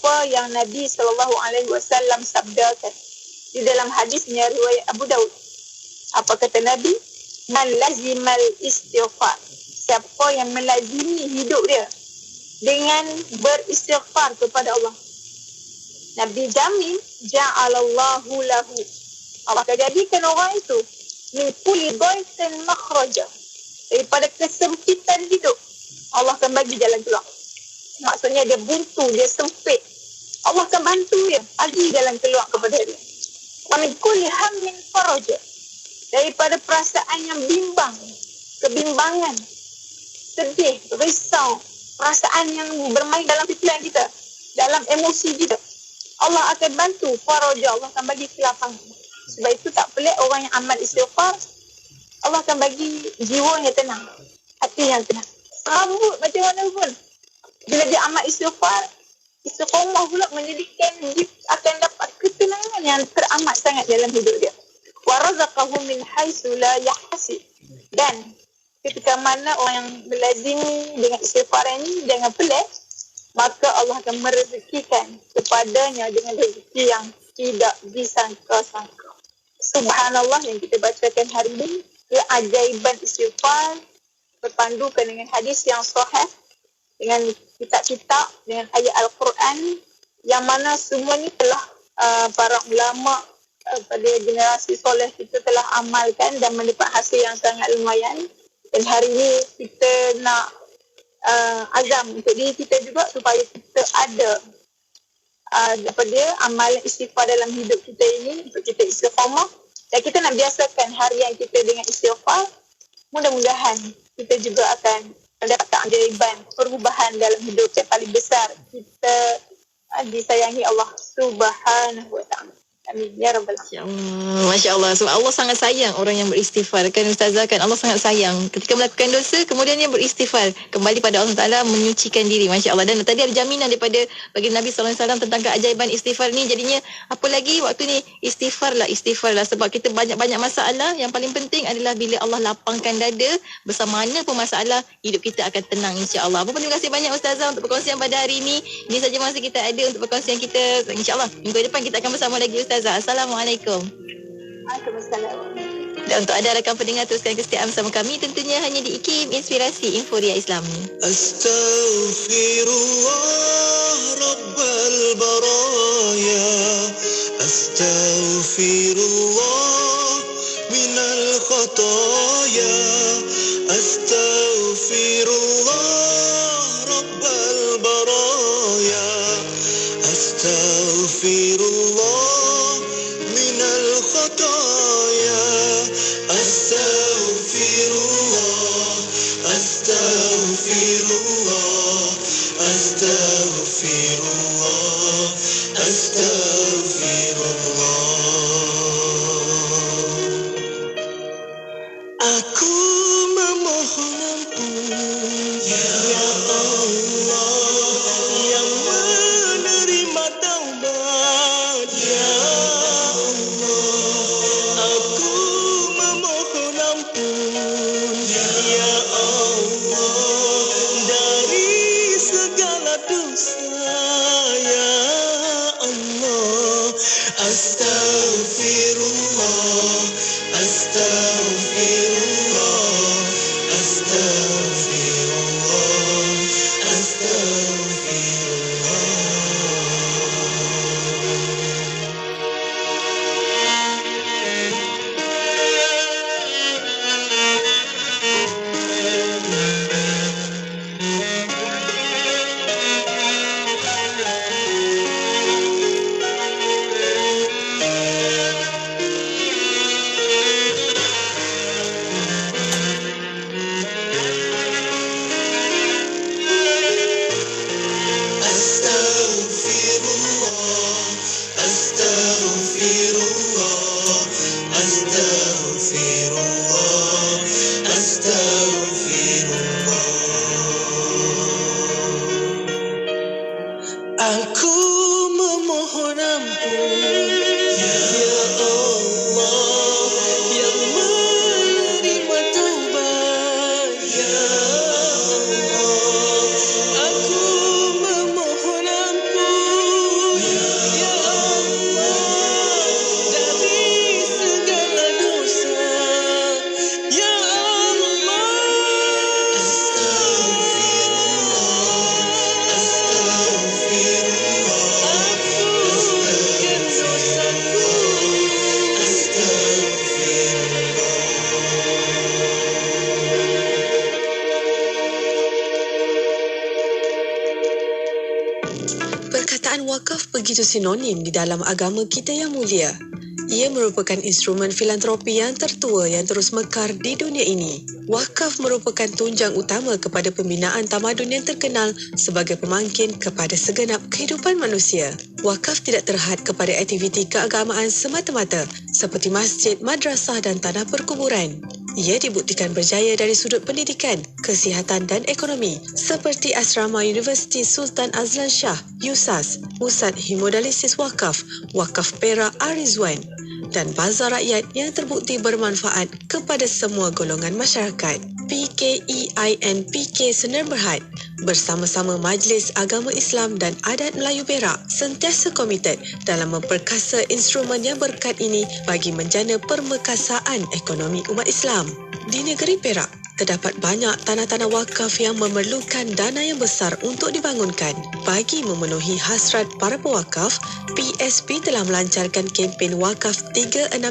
apa yang Nabi SAW sabdakan di dalam hadisnya riwayat Abu Daud. Apa kata Nabi? Man lazimal istighfar. Siapa yang melazimi hidup dia dengan beristighfar kepada Allah, Nabi jamin ja'alallahu lahu, Allah akan jadikan orang itu min kulli dhaiqin makhraja, daripada kesempitan hidup Allah akan bagi jalan keluar. Maksudnya dia buntu, dia sempit, Allah akan bantu dia, bagi jalan keluar kepada dia. Wa min kulli hammin faraja, daripada perasaan yang bimbang, kebimbangan, sedih, risau, perasaan yang bermain dalam fikiran kita, dalam emosi kita, Allah akan bantu. Faraja, Allah akan bagi kelapangan. Sebab itu tak pelik orang yang amal istighfar, Allah akan bagi jiwa yang tenang, hati yang tenang. Serabut macam mana pun, bila dia amal istighfar, istiqomah pula menjadikan dia akan dapat ketenangan yang teramat sangat dalam hidup dia. Wa razaqahu min haitsu la yahtasib. Dan ketika mana orang yang melazimi dengan istighfar ini jangan pelik, maka Allah akan merezekikan kepadanya dengan rezeki yang tidak disangka-sangka. Subhanallah yang kita bacakan hari ini, keajaiban istighfar berpandukan dengan hadis yang sahih, dengan kitab-kitab, dengan ayat Al-Quran, yang mana semua ni telah para ulama pada generasi soleh kita telah amalkan dan mendapat hasil yang sangat lumayan. Dan hari ini kita nak azam untuk diri kita juga supaya kita ada daripada amalan istighfar dalam hidup kita ini, untuk kita istiqamah, dan kita nak biasakan harian kita dengan istighfar. Mudah-mudahan kita juga akan mendapat keajaiban perubahan dalam hidup yang paling besar. Kita disayangi Allah Subhanahu wa ta'ala. Amin ya rabbal alamin. Masya Allah. Sebab Allah sangat sayang orang yang beristighfar. Kan Ustazah, kan Allah sangat sayang ketika melakukan dosa kemudian dia beristighfar kembali pada Allah Taala, menyucikan diri. Masya Allah. Dan tadi ada jaminan daripada bagi Nabi SAW tentang keajaiban istighfar ni. Jadinya apa lagi waktu ni, istighfar lah. Sebab kita banyak-banyak masalah. Yang paling penting adalah bila Allah lapangkan dada, bersama mana pun masalah, hidup kita akan tenang insya-Allah. Terima kasih banyak Ustazah untuk perkongsian pada hari ini. Ini saja masa kita ada untuk perkongsian kita. InsyaAllah minggu depan kita akan bersama lagi Ustazah. Assalamualaikum. Waalaikumsalam. Dan untuk anda rakan pendengar, teruskan kesetiaan bersama kami tentunya hanya di IKIM Inspirasi Inforia Islami. Astaghfirullah Rabbal Baraya, Astaghfirullah minal khataya, Astaghfirullah Rabbal Baraya, Astaghfirullah minal khataya, Astaghfirullah, Astaghfirullah, Astaghfirullah, Astaghfirullah. Aku memohon ampun ya Allah yang menerima taubat ya Allah. Aku memohon ampun ya Allah dari segala dosa ya Allah. Astaghfirullah, Astaghfirullah, Astaghfirullah, aku memohon ampun ya Allah yang menerima taubat ya Allah. Aku memohon ampun Perkataan wakaf begitu sinonim di dalam agama kita yang mulia. Ia merupakan instrumen filantropi yang tertua yang terus mekar di dunia ini. Wakaf merupakan tunjang utama kepada pembinaan tamadun yang terkenal sebagai pemangkin kepada segenap kehidupan manusia. Wakaf tidak terhad kepada aktiviti keagamaan semata-mata seperti masjid, madrasah dan tanah perkuburan. Ia dibuktikan berjaya dari sudut pendidikan, kesihatan dan ekonomi seperti Asrama Universiti Sultan Azlan Shah, USAS, Pusat Hemodialisis Wakaf, Wakaf Perak Arizwan dan Bazar Rakyat yang terbukti bermanfaat kepada semua golongan masyarakat. PKEINPK Sdn Bhd bersama-sama Majlis Agama Islam dan Adat Melayu Perak sentiasa komited dalam memperkasa instrumen yang berkat ini bagi menjana permekasaan ekonomi umat Islam. Di negeri Perak, terdapat banyak tanah-tanah wakaf yang memerlukan dana yang besar untuk dibangunkan. Bagi memenuhi hasrat para pewakaf, PSP telah melancarkan kempen Wakaf 365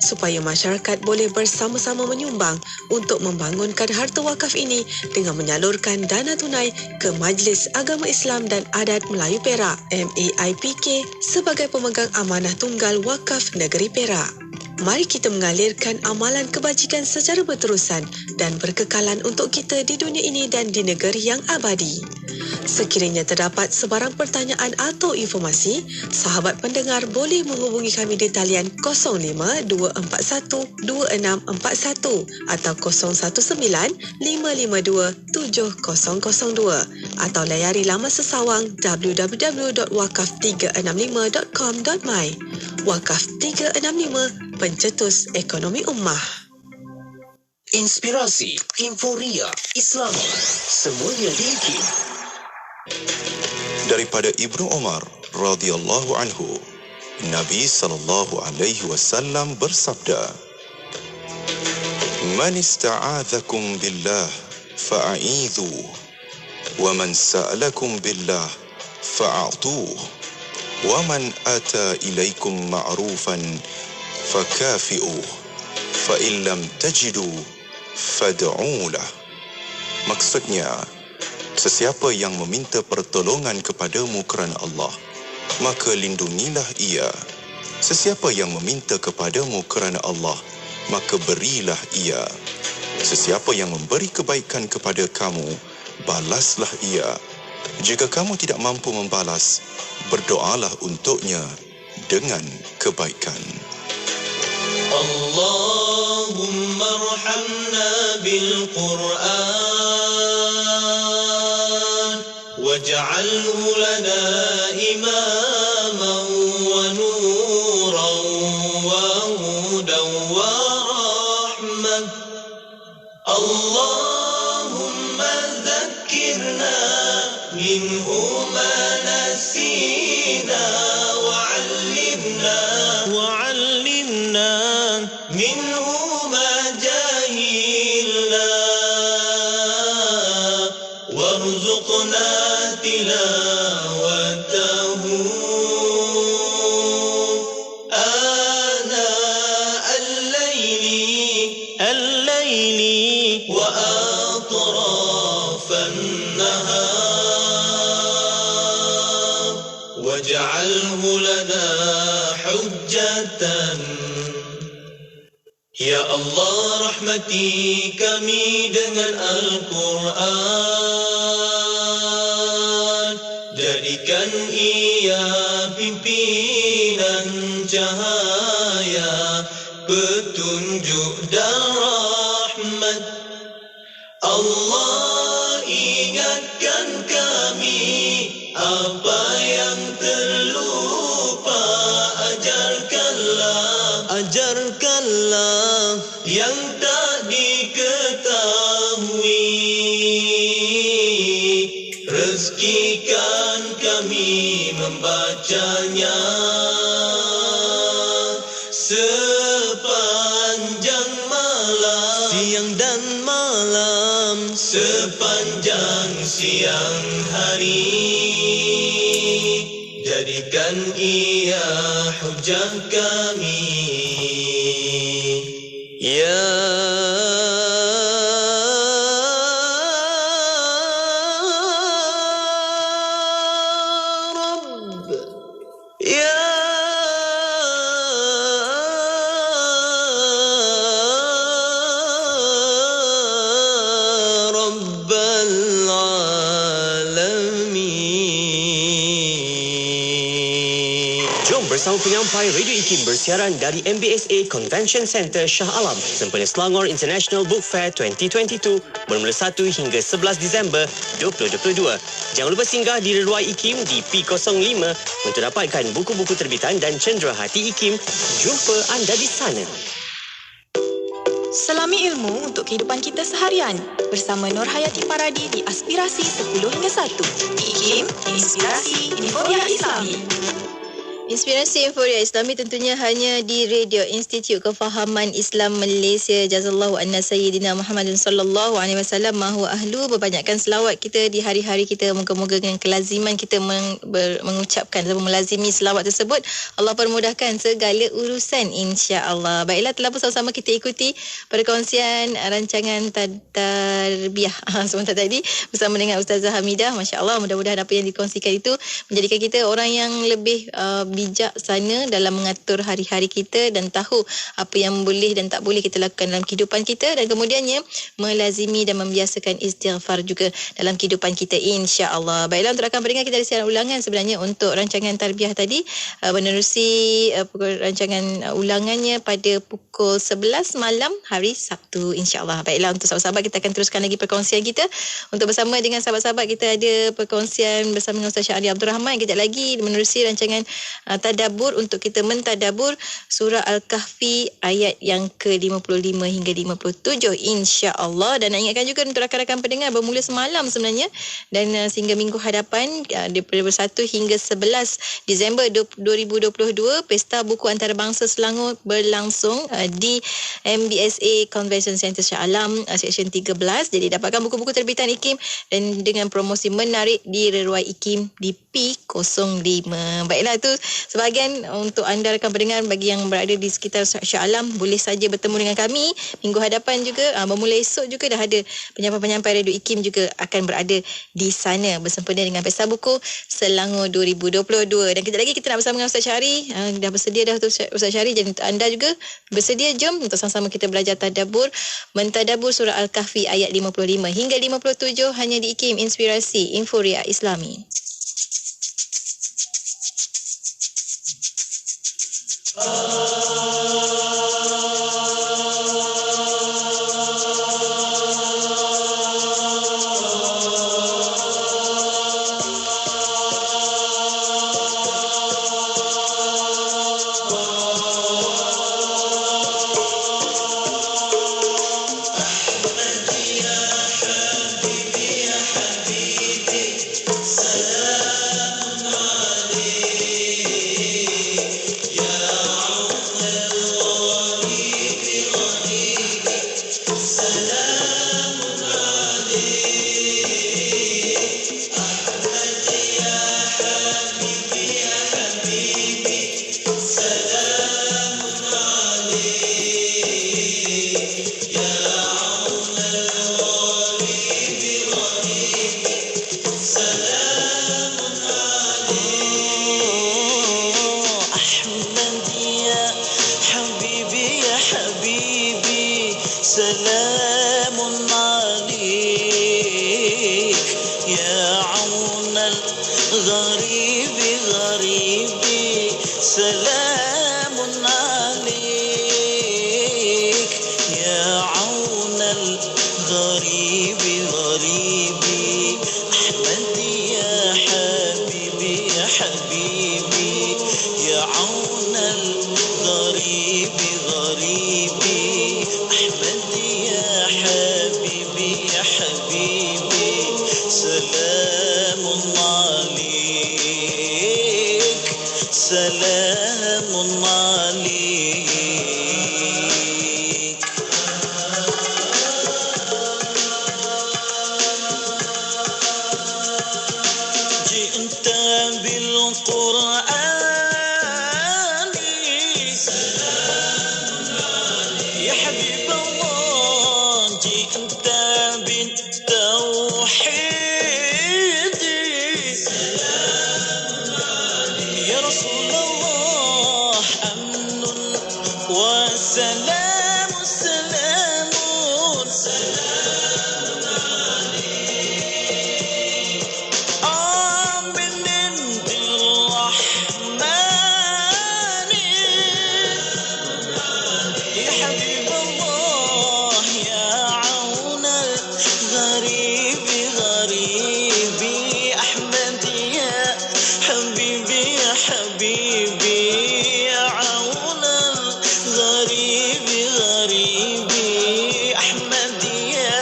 supaya masyarakat boleh bersama-sama menyumbang untuk membangunkan harta wakaf ini dengan menyalurkan dana tunai ke Majlis Agama Islam dan Adat Melayu Perak MAIPK sebagai pemegang amanah tunggal wakaf negeri Perak. Mari kita mengalirkan amalan kebajikan secara berterusan dan berkekalan untuk kita di dunia ini dan di negeri yang abadi. Sekiranya terdapat sebarang pertanyaan atau informasi, sahabat pendengar boleh menghubungi kami di talian 05-241-2641 atau 019-552-7002 atau layari laman sesawang www.wakaf365.com.my. Wakaf 365, pencetus ekonomi ummah. Inspirasi, inforia, Islami, semuanya diikin. Daripada Ibnu Umar radhiyallahu anhu, Nabi sallallahu alaihi wasallam bersabda, "Man ista'adzakum billah fa'idhu, wa man sa'alakum billah fa'atuh." وَمَنْ أَتَى إِلَيْكُمْ مَعْرُوفًا فَكَافِئُوهُ فَإِنْ لَمْ تَجِدُوا فَادْعُوا لَهُ. Maksudnya, sesiapa yang meminta pertolongan kepadamu kerana Allah, maka lindungilah ia. Sesiapa yang meminta kepadamu kerana Allah, maka berilah ia. Sesiapa yang memberi kebaikan kepada kamu, balaslah ia. Jika kamu tidak mampu membalas, berdoalah untuknya dengan kebaikan. Allahumma arhamna bil Qur'an waj'alhu lana imaman wa nuran wa hudan wa rahmah. Allahumma dhakkirna minhu ma nasina wa'allimna minhu ma jahilna warzuqna tilawatahu ana al-layli wa atrafan nahar waj'alhu lana hujjatan. Ya Allah, rahmati kami dengan Al-Quran, jadikan ia pimpinan cahaya, petunjuk dan rahmat. Allah, ingatkan kami apa yang terlupa, ajarkanlah yang tak diketahui, rezekikan kami membacanya sepanjang malam, siang dan malam, sepanjang siang hari. Jadikan ia hujah kami, ya Rabb. Jom bersama penyampai Radio IKIM bersiaran dari MBSA Convention Centre Shah Alam sempena Selangor International Book Fair 2022 bermula 1 hingga 11 Disember 2022. Jangan lupa singgah di Reruai IKIM di P05 untuk dapatkan buku-buku terbitan dan cenderahati IKIM. Jumpa anda di sana. Selami ilmu untuk kehidupan kita seharian bersama Nur Hayati Paradi di Aspirasi 10 hingga 1. IKIM, Inspirasi Informa Islami. Inspirasi Euforia Islami tentunya hanya di Radio Institut Kefahaman Islam Malaysia. Jazallahu anna Sayyidina Muhammadin sallallahu alaihi wasallam mahu ahlu. Berbanyakkan selawat kita di hari-hari kita. Moga-moga dengan kelaziman kita mengucapkan atau melazimi selawat tersebut, Allah permudahkan segala urusan insya-Allah. Baiklah, telah bersama-sama kita ikuti perkongsian rancangan tarbiyah sebentar tadi bersama dengan Ustazah Hamidah. Masya-Allah, mudah-mudahan apa yang dikongsikan itu menjadikan kita orang yang lebih bijaksana dalam mengatur hari-hari kita dan tahu apa yang boleh dan tak boleh kita lakukan dalam kehidupan kita, dan kemudiannya melazimi dan membiasakan istighfar juga dalam kehidupan kita insya-Allah. Baiklah, untuk rakan pendengar, kita ada siaran ulangan sebenarnya untuk rancangan tarbiyah tadi menerusi rancangan ulangannya pada pukul 11 malam hari Sabtu insya-Allah. Baiklah, untuk sahabat-sahabat kita akan teruskan lagi perkongsian kita. Untuk bersama dengan sahabat-sahabat kita ada perkongsian bersama dengan Ustaz Syahri Abdul Rahman. Kejap lagi menerusi rancangan tadabbur untuk kita mentadabbur surah Al-Kahfi ayat yang ke-55 hingga 57 insya-Allah. Dan nak ingatkan juga untuk rakan-rakan pendengar, bermula semalam sebenarnya dan sehingga minggu hadapan daripada 1 hingga 11 Disember 2022 Pesta Buku Antarabangsa Selangor berlangsung di MBSA Convention Centre Shah Alam Seksyen 13. Jadi dapatkan buku-buku terbitan IKIM dan dengan promosi menarik di Reruai IKIM di P05. Baiklah, itu sebahagian untuk anda rakan pendengar. Bagi yang berada di sekitar Shah Alam, boleh saja bertemu dengan kami minggu hadapan juga. Bermula esok juga dah ada penyampai-penyampai Radio IKIM juga akan berada di sana bersempena dengan Pesta Buku Selangor 2022. Dan kejap lagi kita nak bersama dengan Ustaz Syahri. Dah bersedia dah Ustaz Syahri, jadi untuk anda juga bersedia, jom untuk sama-sama kita belajar tadabbur, mentadabbur surah Al-Kahfi ayat 55 hingga 57 hanya di IKIM, Inspirasi Inforia Islami. حبيبي يا حبيبي يا عون الغريب غريبي أحمد يا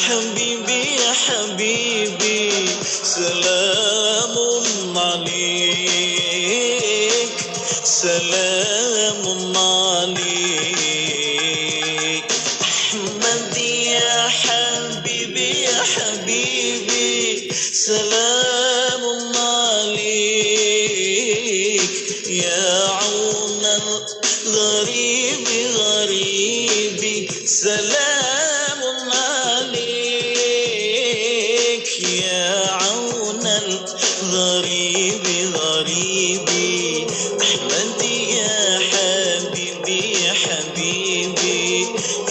حبيبي يا حبيبي سلام عليك سلام عليك أحمد يا حبيبي يا حبيبي سلام عليك يا عون الغريب غريبي سلام عليك يا عون الغريب غريبي أحمد يا حبيبي يا حبيبي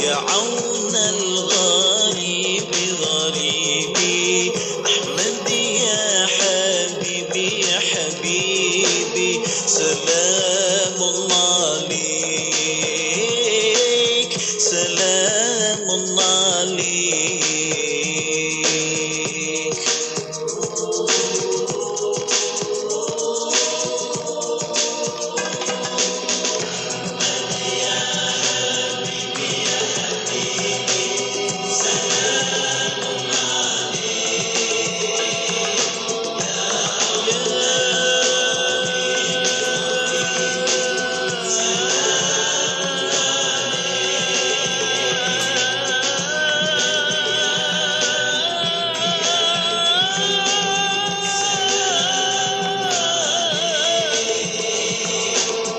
يا عون الغريب غريبي أحمد يا حبيبي يا حبيبي سلام عليك سلام عليك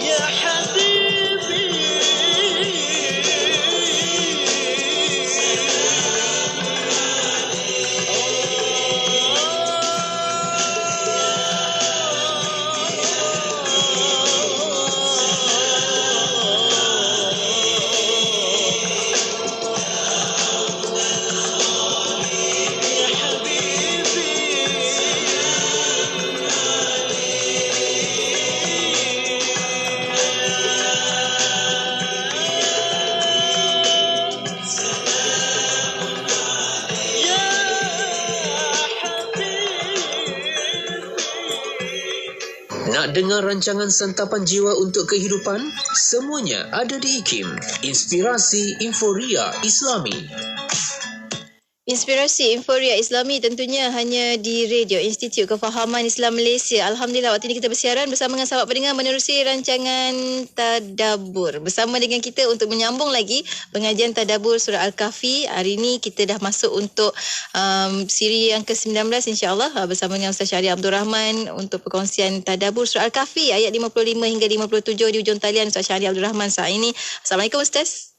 يا حبيبي يا Nak dengar rancangan Santapan Jiwa untuk Kehidupan? Semuanya ada di IKIM, Inspirasi Inforia Islami. Inspirasi Inforia Islami tentunya hanya di Radio Institut Kefahaman Islam Malaysia. Alhamdulillah, waktu ini kita bersiaran bersama dengan sahabat pendengar menerusi rancangan Tadabbur. Bersama dengan kita untuk menyambung lagi pengajian Tadabbur Surah Al-Kahfi. Hari ini kita dah masuk untuk siri yang ke-19 insya-Allah bersama dengan Ustaz Syahrial Abdul Rahman untuk perkongsian Tadabbur Surah Al-Kahfi ayat 55 hingga 57 di hujung talian Ustaz Syahrial Abdul Rahman saat ini. Assalamualaikum Ustaz.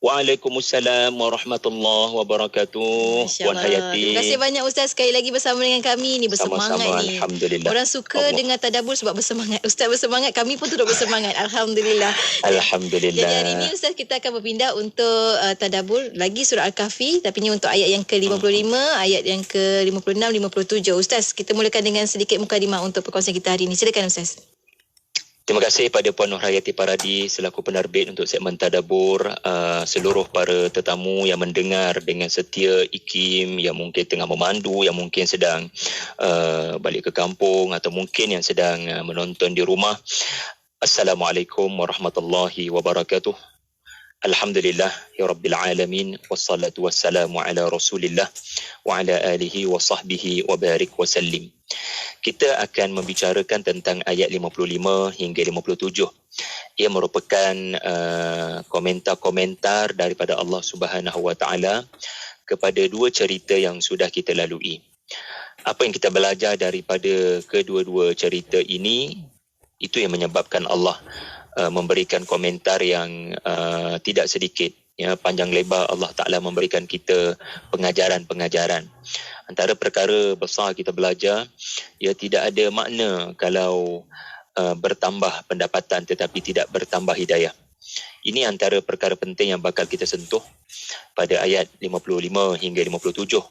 Waalaikumsalam warahmatullahi wabarakatuh. Puan Hayati. Terima kasih banyak Ustaz sekali lagi bersama dengan kami ni, bersemangat Sama-sama, ni. Alhamdulillah. Orang suka dengar Tadabbur sebab bersemangat. Ustaz bersemangat, kami pun turut bersemangat. Alhamdulillah. Alhamdulillah. Jadi hari ini Ustaz kita akan berpindah untuk Tadabbur lagi surah Al-Kahfi, tapi ini untuk ayat yang ke-55, ayat yang ke-56, 57. Ustaz, kita mulakan dengan sedikit mukadimah untuk perkongsian kita hari ini. Silakan Ustaz. Terima kasih pada Puan Nur Hayati Paradi selaku penerbit untuk segmen Tadabbur, seluruh para tetamu yang mendengar dengan setia IKIM, yang mungkin tengah memandu, yang mungkin sedang balik ke kampung atau mungkin yang sedang menonton di rumah. Assalamualaikum warahmatullahi wabarakatuh. Alhamdulillah ya rabbil alamin, wassalatu wassalamu ala Rasulillah wa ala alihi wa sahbihi wa barik wa sallim. Kita akan membicarakan tentang ayat 55 hingga 57. Ia merupakan komentar-komentar daripada Allah Subhanahu wa taala kepada dua cerita yang sudah kita lalui. Apa yang kita belajar daripada kedua-dua cerita ini, itu yang menyebabkan Allah memberikan komentar yang tidak sedikit. Ya, panjang lebar Allah Ta'ala memberikan kita pengajaran-pengajaran. Antara perkara besar kita belajar, ya, tidak ada makna kalau bertambah pendapatan tetapi tidak bertambah hidayah. Ini antara perkara penting yang bakal kita sentuh pada ayat 55 hingga 57.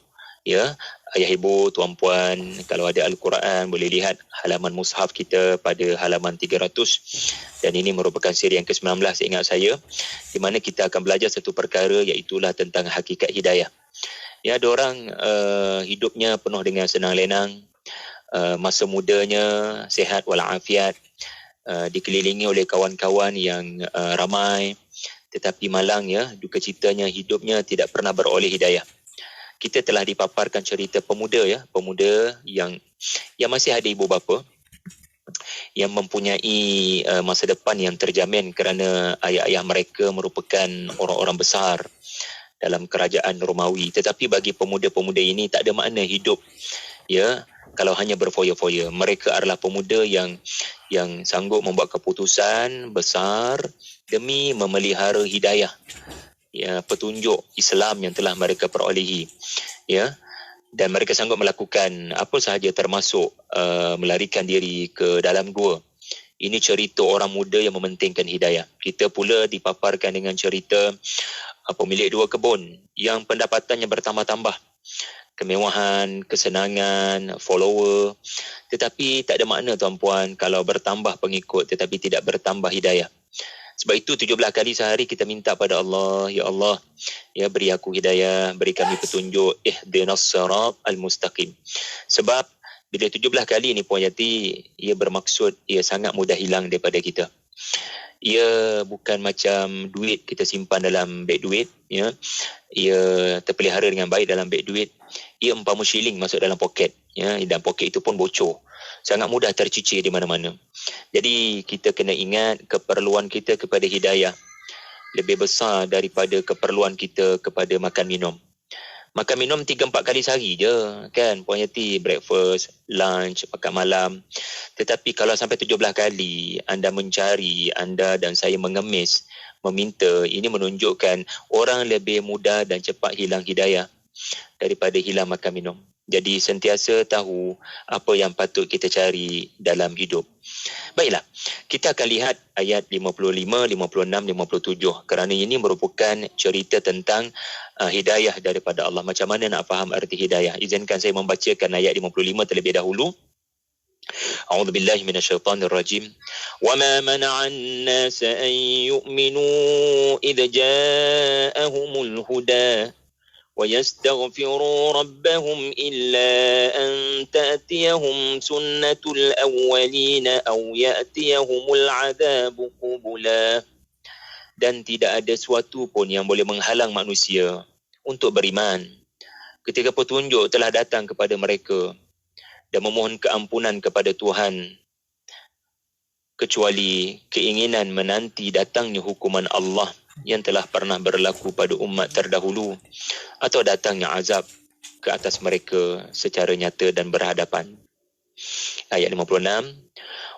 Ya, ayah ibu, tuan puan, kalau ada Al-Quran boleh lihat halaman mushaf kita pada halaman 300, dan ini merupakan siri yang ke-19 ingat saya, di mana kita akan belajar satu perkara, iaitulah tentang hakikat hidayah. Ya, ada orang hidupnya penuh dengan senang lenang, masa mudanya sihat walafiat, dikelilingi oleh kawan-kawan yang ramai, tetapi malang ya, duka citanya hidupnya tidak pernah beroleh hidayah. Kita telah dipaparkan cerita pemuda ya, pemuda yang masih ada ibu bapa, yang mempunyai masa depan yang terjamin kerana ayah-ayah mereka merupakan orang-orang besar dalam kerajaan Romawi. Tetapi bagi pemuda-pemuda ini tak ada makna hidup ya kalau hanya berfoya-foya. Mereka adalah pemuda yang sanggup membuat keputusan besar demi memelihara hidayah ya, petunjuk Islam yang telah mereka perolehi ya. Dan mereka sanggup melakukan apa sahaja termasuk melarikan diri ke dalam gua. Ini cerita orang muda yang mementingkan hidayah. Kita pula dipaparkan dengan cerita pemilik 2 kebun yang pendapatannya bertambah-tambah. Kemewahan, kesenangan, follower. Tetapi tak ada makna tuan-puan kalau bertambah pengikut tetapi tidak bertambah hidayah. Sebab itu 17 kali sehari kita minta pada Allah, ya Allah, ya beri aku hidayah, beri kami petunjuk, ihdinas sirat al-mustaqim. Sebab bila 17 kali ni Puan Yati, ia bermaksud ia sangat mudah hilang daripada kita. Ia bukan macam duit kita simpan dalam beg duit, ya. Ia terpelihara dengan baik dalam beg duit. Ia umpama shilling masuk dalam poket, ya, dan poket itu pun bocor. Sangat mudah tercicir di mana-mana. Jadi kita kena ingat keperluan kita kepada hidayah lebih besar daripada keperluan kita kepada makan minum. Makan minum 3-4 kali sehari je kan Puan Yati, breakfast, lunch, makan malam. Tetapi kalau sampai 17 kali anda mencari, anda dan saya mengemis, meminta, ini menunjukkan orang lebih mudah dan cepat hilang hidayah daripada hilang makan minum. Jadi sentiasa tahu apa yang patut kita cari dalam hidup. Baiklah, kita akan lihat ayat 55, 56, 57 kerana ini merupakan cerita tentang hidayah daripada Allah. Macam mana nak faham arti hidayah? Izinkan saya membacakan ayat 55 terlebih dahulu. أعوذ بالله من الشيطان الرجيم وما منع الناس أن يؤمنوا إذ جاءهم الهدى ويستغفروا ربهم إلا أن تأتيهم سنة الأولين أو يأتيهم العذاب قبلا. Dan tidak ada sesuatu pun yang boleh menghalang manusia untuk beriman ketika petunjuk telah datang kepada mereka dan memohon keampunan kepada Tuhan, kecuali keinginan menanti datangnya hukuman Allah yang telah pernah berlaku pada umat terdahulu atau datangnya azab ke atas mereka secara nyata dan berhadapan. Ayat 56.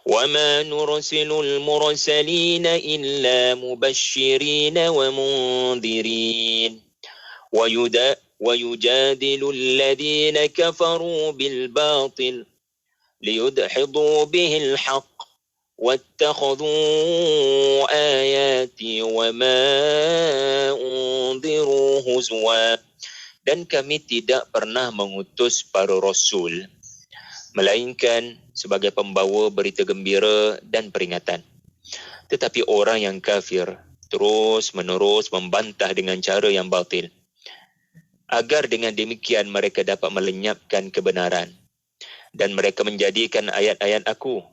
وَمَا نُرْسِلُ الْمُرْسَلِينَ إِلَّا مُبَشِّرِينَ وَمُنذِرِينَ وَيُجَادِلُ الَّذِينَ كَفَرُوا بِالْبَاطِلِ لِيُدْحِضُوا بِهِ الْحَقَّ وَاتَّخَذُوا آيَاتِي وَمَا أُنذِرُوا هُزُوًا. Dan kami tidak pernah mengutus para rasul melainkan sebagai pembawa berita gembira dan peringatan. Tetapi orang yang kafir terus-menerus membantah dengan cara yang batil, agar dengan demikian mereka dapat melenyapkan kebenaran. Dan mereka menjadikan ayat-ayat aku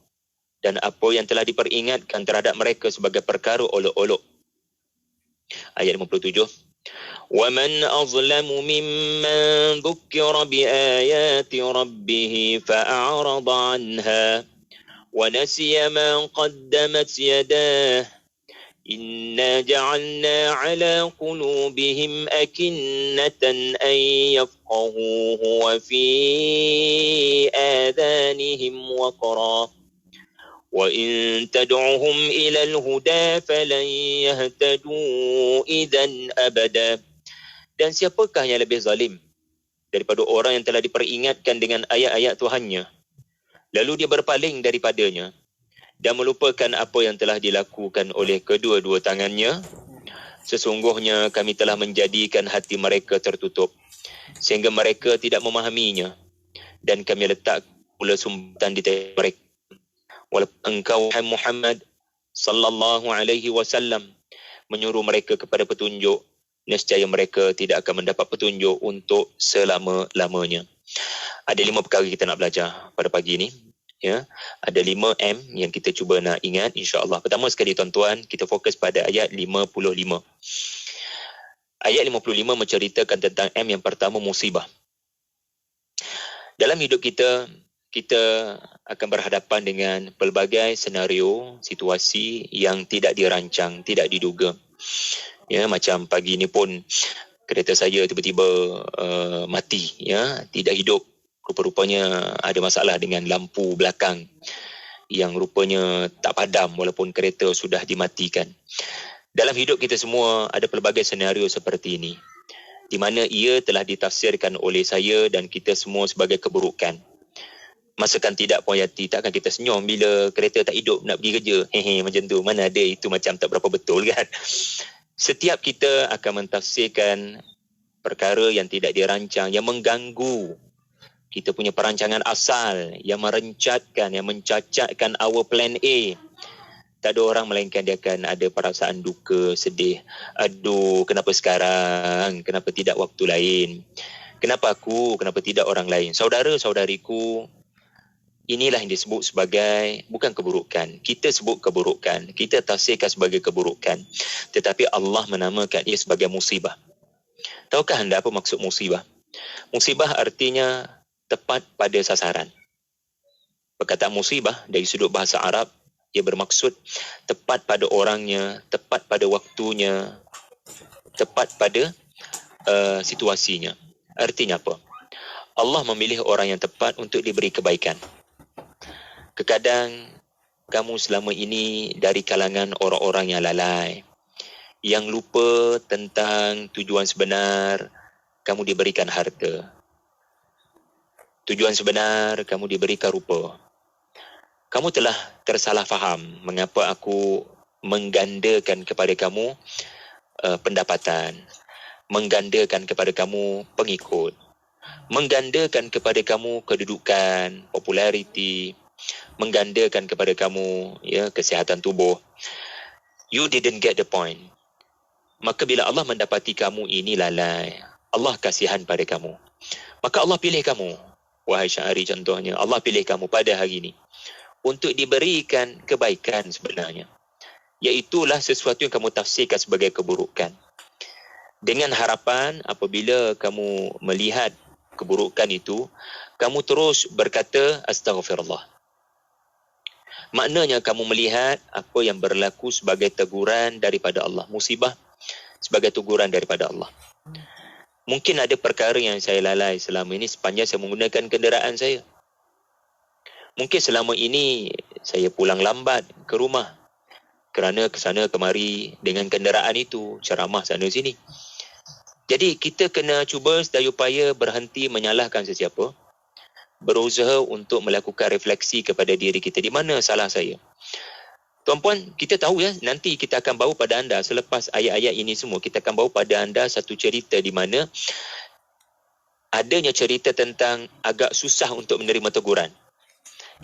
dan apa yang telah diperingatkan terhadap mereka sebagai perkara olok-olok. Ayat 57. وَمَنْ أَظْلَمُ مِمَّنْ ذُكِّرَ بِآيَاتِ رَبِّهِ فَأَعْرَضَ عَنْهَا وَنَسِيَ مَا قَدَّمَتْ يَدَاهُ إِنَّا جَعَلْنَا عَلَى قُلُوبِهِمْ أَكِنَّةً أَنْ يَفْقَهُوهُ وَفِي آذَانِهِمْ وَقْرًا وَإِن تَدْعُهُمْ إِلَى الْهُدَى فَلَنْ يَهْتَدُوا إِذًا أَبَدًا. Dan siapakah yang lebih zalim daripada orang yang telah diperingatkan dengan ayat-ayat Tuhannya, lalu dia berpaling daripadanya dan melupakan apa yang telah dilakukan oleh kedua-dua tangannya? Sesungguhnya kami telah menjadikan hati mereka tertutup sehingga mereka tidak memahaminya, dan kami letak pula sumbatan di tepi mereka. Walaupun engkau Muhammad sallallahu alaihi wasallam menyuruh mereka kepada petunjuk, nescaya mereka tidak akan mendapat petunjuk untuk selama-lamanya. Ada 5 perkara kita nak belajar pada pagi ni. Ya, ada 5 M yang kita cuba nak ingat, insya-Allah. Pertama sekali tuan-tuan, kita fokus pada ayat 55. Ayat 55 menceritakan tentang M yang pertama, musibah. Dalam hidup kita, kita akan berhadapan dengan pelbagai senario, situasi yang tidak dirancang, tidak diduga. Ya, macam pagi ni pun kereta saya tiba-tiba mati, ya, tidak hidup. Rupa-rupanya ada masalah dengan lampu belakang yang rupanya tak padam walaupun kereta sudah dimatikan. Dalam hidup kita semua ada pelbagai senario seperti ini, di mana ia telah ditafsirkan oleh saya dan kita semua sebagai keburukan. Masakan tidak Puan Yati, takkan kita senyum bila kereta tak hidup nak pergi kerja. Macam tu, mana ada, itu macam tak berapa betul kan. Setiap kita akan mentafsirkan perkara yang tidak dirancang, yang mengganggu kita punya perancangan asal, yang merencatkan, yang mencacatkan our plan A. Tak ada orang melainkan dia akan ada perasaan duka, sedih. Aduh, kenapa sekarang? Kenapa tidak waktu lain? Kenapa aku? Kenapa tidak orang lain? Saudara-saudariku, inilah yang disebut sebagai, bukan keburukan. Kita sebut keburukan. Kita tafsirkan sebagai keburukan. Tetapi Allah menamakan ia sebagai musibah. Tahukah anda apa maksud musibah? Musibah artinya tepat pada sasaran. Perkataan musibah dari sudut bahasa Arab, ia bermaksud tepat pada orangnya, tepat pada waktunya, tepat pada situasinya. Artinya apa? Allah memilih orang yang tepat untuk diberi kebaikan. Kadang kamu selama ini dari kalangan orang-orang yang lalai, yang lupa tentang tujuan sebenar kamu diberikan harta. Tujuan sebenar kamu diberikan rupa. Kamu telah tersalah faham mengapa aku menggandakan kepada kamu pendapatan, menggandakan kepada kamu pengikut, menggandakan kepada kamu kedudukan, populariti, menggandakan kepada kamu kesihatan tubuh. You didn't get the point. Maka bila Allah mendapati kamu ini lalai, Allah kasihan pada kamu. Maka Allah pilih kamu. Wahai Syahri contohnya, Allah pilih kamu pada hari ini untuk diberikan kebaikan sebenarnya. Iaitulah sesuatu yang kamu tafsirkan sebagai keburukan. Dengan harapan apabila kamu melihat keburukan itu, kamu terus berkata astaghfirullah. Maknanya kamu melihat apa yang berlaku sebagai teguran daripada Allah. Musibah sebagai teguran daripada Allah. Mungkin ada perkara yang saya lalai selama ini sepanjang saya menggunakan kenderaan saya. Mungkin selama ini saya pulang lambat ke rumah kerana kesana kemari dengan kenderaan itu, ceramah sana sini. Jadi kita kena cuba sedaya upaya berhenti menyalahkan sesiapa, berusaha untuk melakukan refleksi kepada diri kita, di mana salah saya. Tuan-puan, kita tahu ya, nanti kita akan bawa pada anda selepas ayat-ayat ini semua, kita akan bawa pada anda satu cerita di mana adanya cerita tentang agak susah untuk menerima teguran.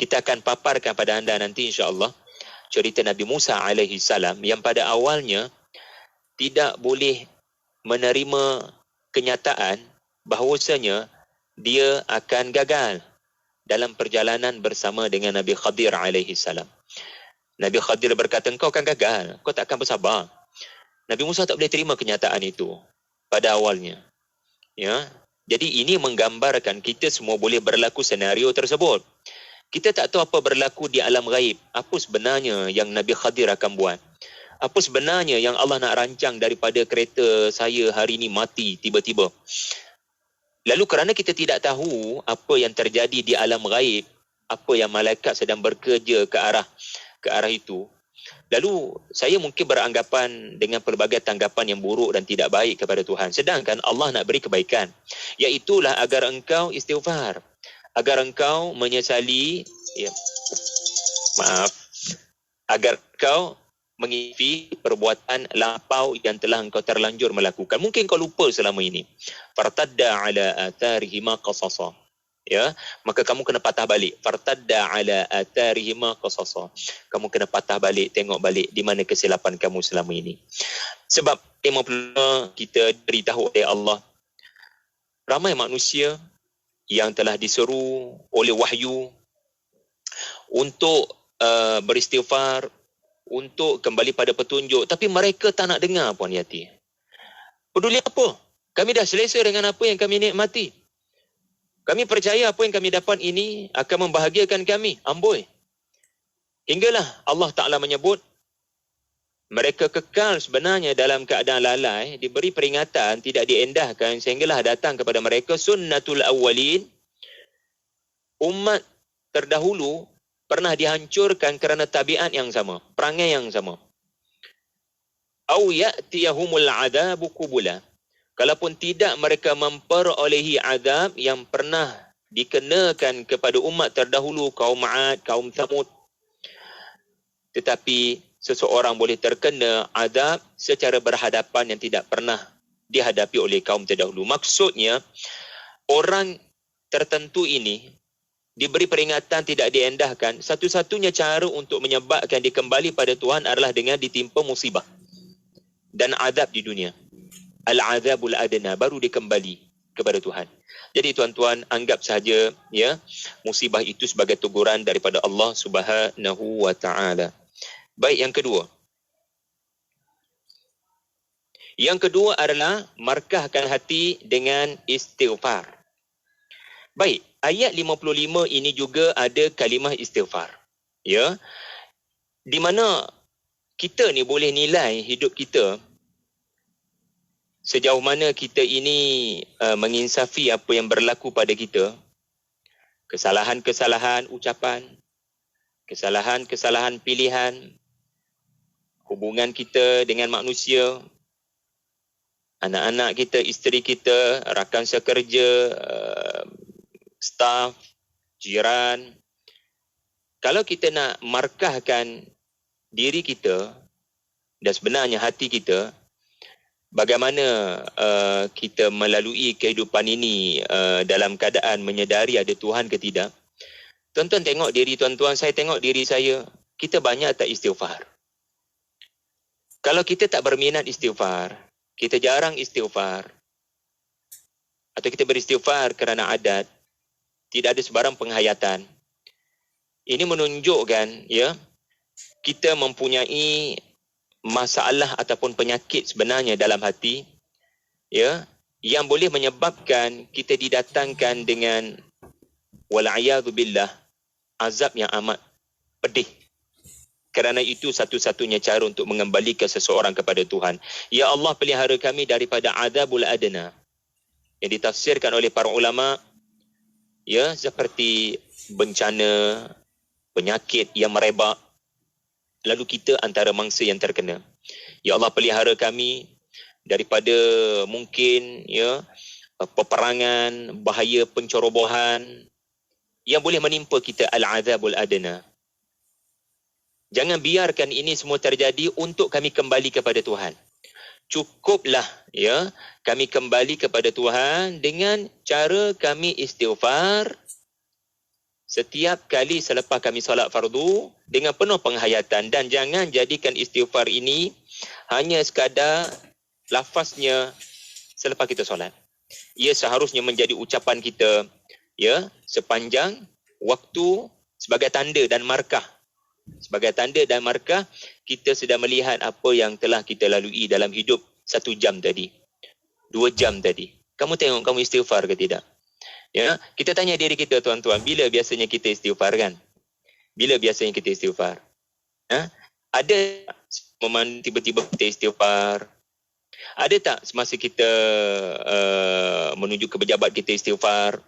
Kita akan paparkan pada anda nanti insya-Allah cerita Nabi Musa alaihi salam yang pada awalnya tidak boleh menerima kenyataan bahawasanya dia akan gagal dalam perjalanan bersama dengan Nabi Khadir alaihi salam. Nabi Khadir berkata, engkau akan gagal, kau tak akan bersabar. Nabi Musa tak boleh terima kenyataan itu pada awalnya. Ya, jadi ini menggambarkan kita semua boleh berlaku senario tersebut. Kita tak tahu apa berlaku di alam ghaib. Apa sebenarnya yang Nabi Khadir akan buat? Apa sebenarnya yang Allah nak rancang daripada kereta saya hari ini mati tiba-tiba? Lalu kerana kita tidak tahu apa yang terjadi di alam ghaib, apa yang malaikat sedang bekerja ke arah itu, lalu saya mungkin beranggapan dengan pelbagai tanggapan yang buruk dan tidak baik kepada Tuhan. Sedangkan Allah nak beri kebaikan, iaitulah agar engkau istighfar, agar engkau menyesali, agar engkau mengikuti perbuatan lampau yang telah engkau terlanjur melakukan. Mungkin kau lupa selama ini. Fartadda ala atharihima qasasa. Ya, maka kamu kena patah balik. Fartadda ala atharihima qasasa. Kamu kena patah balik, tengok balik di mana kesilapan kamu selama ini. Sebab 50 kita beritahu oleh Allah, ramai manusia yang telah diseru oleh wahyu untuk beristighfar, untuk kembali pada petunjuk, tapi mereka tak nak dengar, Puan Yati. Peduli apa? Kami dah selesa dengan apa yang kami nikmati. Kami percaya apa yang kami dapat ini akan membahagiakan kami. Amboi. Hinggalah Allah Ta'ala menyebut, mereka kekal sebenarnya dalam keadaan lalai, diberi peringatan, tidak diendahkan, sehinggalah datang kepada mereka sunnatul awwalin. Umat terdahulu pernah dihancurkan kerana tabiat yang sama, perangai yang sama. Au ya'tiyahumul adabu qubula. Kalaupun tidak mereka memperolehi azab yang pernah dikenakan kepada umat terdahulu, kaum Ad, kaum Thamud. Tetapi seseorang boleh terkena azab secara berhadapan yang tidak pernah dihadapi oleh kaum terdahulu. Maksudnya, orang tertentu ini diberi peringatan, tidak diendahkan. Satu-satunya cara untuk menyebabkan dia kembali pada Tuhan adalah dengan ditimpa musibah dan azab di dunia. Al-azabul adna, baru dia kembali kepada Tuhan. Jadi tuan-tuan, anggap sahaja ya musibah itu sebagai teguran daripada Allah Subhanahu wa taala. Baik, yang kedua. Yang kedua adalah markahkan hati dengan istighfar. Baik, ayat 55 ini juga ada kalimah istighfar. Ya. Di mana kita ni boleh nilai hidup kita sejauh mana kita ini menginsafi apa yang berlaku pada kita. Kesalahan-kesalahan ucapan, kesalahan-kesalahan pilihan, hubungan kita dengan manusia, anak-anak kita, isteri kita, rakan sekerja, staf, jiran. Kalau kita nak markahkan diri kita dan sebenarnya hati kita, bagaimana kita melalui kehidupan ini dalam keadaan menyedari ada Tuhan ke tidak? Tuan-tuan tengok diri tuan-tuan, saya tengok diri saya, kita banyak tak istighfar. Kalau kita tak berminat istighfar, kita jarang istighfar, atau kita beristighfar kerana adat, tidak ada sebarang penghayatan, ini menunjukkan ya kita mempunyai masalah ataupun penyakit sebenarnya dalam hati ya yang boleh menyebabkan kita didatangkan dengan wal'iyadzu billah azab yang amat pedih. Kerana itu satu-satunya cara untuk mengembalikan seseorang kepada Tuhan. Ya Allah, pelihara kami daripada azabul adna, yang ditafsirkan oleh para ulama ya seperti bencana, penyakit yang merebak, lalu kita antara mangsa yang terkena. Ya Allah, pelihara kami daripada mungkin ya peperangan, bahaya pencerobohan yang boleh menimpa kita, al-azabul adna. Jangan biarkan ini semua terjadi untuk kami kembali kepada Tuhan. Cukuplah ya kami kembali kepada Tuhan dengan cara kami istighfar setiap kali selepas kami solat fardu dengan penuh penghayatan, dan jangan jadikan istighfar ini hanya sekadar lafaznya selepas kita solat. Ia seharusnya menjadi ucapan kita ya sepanjang waktu sebagai tanda dan markah. Sebagai tanda dan markah kita sedang melihat apa yang telah kita lalui dalam hidup 1 jam tadi, 2 jam tadi. Kamu tengok kamu istighfar ke tidak? Ya, kita tanya diri kita tuan-tuan, bila biasanya kita istighfar kan? Bila biasanya kita istighfar? Ha? Ada momen tiba-tiba kita istighfar? Ada tak semasa kita menuju ke pejabat kita istighfar?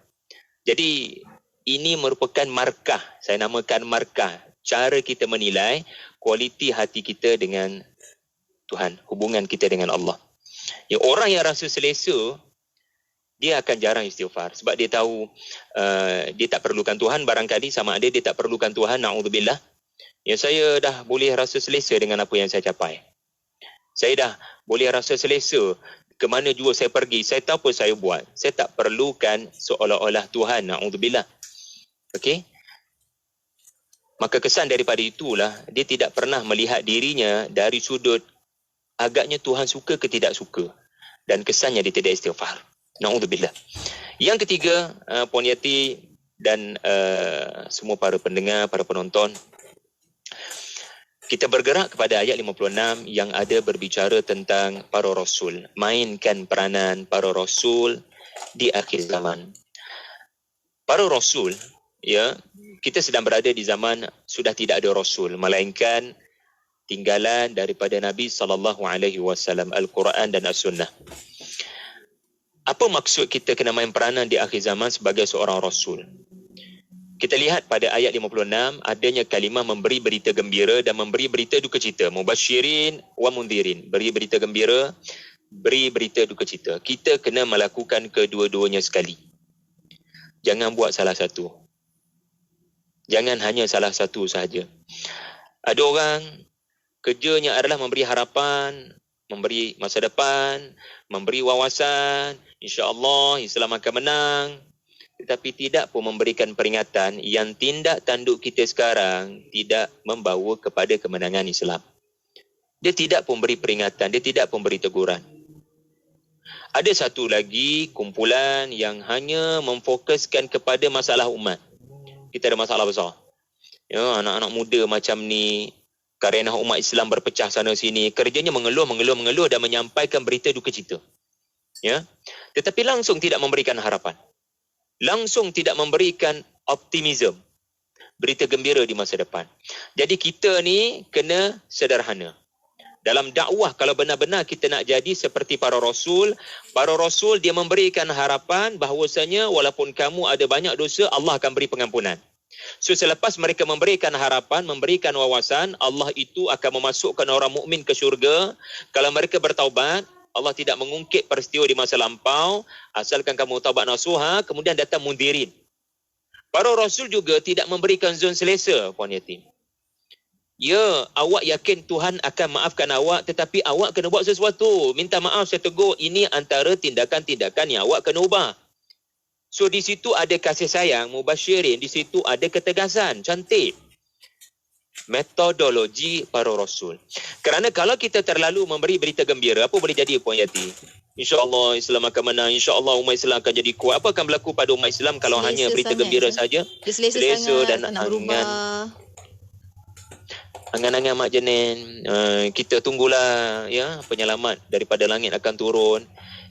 Jadi ini merupakan markah, saya namakan markah, cara kita menilai kualiti hati kita dengan Tuhan, hubungan kita dengan Allah. Ya, orang yang rasa selesa, dia akan jarang istighfar sebab dia tahu dia tak perlukan Tuhan. Barangkali sama ada dia tak perlukan Tuhan, na'udzubillah. Ya, saya dah boleh rasa selesa dengan apa yang saya capai. Saya dah boleh rasa selesa ke mana jua saya pergi. Saya tahu apa saya buat. Saya tak perlukan seolah-olah Tuhan, na'udzubillah. Okey? Maka kesan daripada itulah dia tidak pernah melihat dirinya dari sudut agaknya Tuhan suka ke tidak suka, dan kesannya dia tidak istighfar. Na'udzubillah. Yang ketiga, Puan Yati dan semua para pendengar, para penonton, kita bergerak kepada ayat 56 yang ada berbicara tentang para rasul. Mainkan peranan para rasul di akhir zaman. Para rasul, ya, kita sedang berada di zaman sudah tidak ada rasul, melainkan tinggalan daripada Nabi SAW, Al-Quran dan As-Sunnah. Apa maksud kita kena main peranan di akhir zaman sebagai seorang rasul? Kita lihat pada ayat 56 adanya kalimah memberi berita gembira dan memberi berita duka cita. Mubasyirin wa mundhirin. Beri berita gembira, beri berita duka cita. Kita kena melakukan kedua-duanya sekali. Jangan buat salah satu. Jangan hanya salah satu sahaja. Ada orang kerjanya adalah memberi harapan, memberi masa depan, memberi wawasan. InsyaAllah Islam akan menang. Tetapi tidak pun memberikan peringatan yang tindak tanduk kita sekarang tidak membawa kepada kemenangan Islam. Dia tidak pun beri peringatan, dia tidak pun beri teguran. Ada satu lagi kumpulan yang hanya memfokuskan kepada masalah umat. Kita ada masalah besar. Ya, anak-anak muda macam ni, kerana umat Islam berpecah sana sini, kerjanya mengeluh dan menyampaikan berita duka cita. Ya. Tetapi langsung tidak memberikan harapan. Langsung tidak memberikan optimism, berita gembira di masa depan. Jadi kita ni kena sederhana. Dalam dakwah, kalau benar-benar kita nak jadi seperti para rasul dia memberikan harapan bahawasanya walaupun kamu ada banyak dosa, Allah akan beri pengampunan. So selepas mereka memberikan harapan, memberikan wawasan, Allah itu akan memasukkan orang mukmin ke syurga. Kalau mereka bertaubat, Allah tidak mengungkit peristiwa di masa lampau, asalkan kamu taubat nasuha, kemudian datang mundhirin. Para rasul juga tidak memberikan zon selesa, Puan Yatim. Ya, awak yakin Tuhan akan maafkan awak, tetapi awak kena buat sesuatu. Minta maaf, saya tegur, ini antara tindakan-tindakan yang awak kena ubah. So di situ ada kasih sayang, mubasyirin, di situ ada ketegasan, cantik. Metodologi para rasul. Kerana kalau kita terlalu memberi berita gembira, apa boleh jadi, Puan Yati? InsyaAllah Islam akan menang, InsyaAllah umat Islam akan jadi kuat. Apa akan berlaku pada umat Islam kalau hanya berita gembira saja? Selesa dan angan-angan mak jenin. Kita tunggulah ya, penyelamat daripada langit akan turun.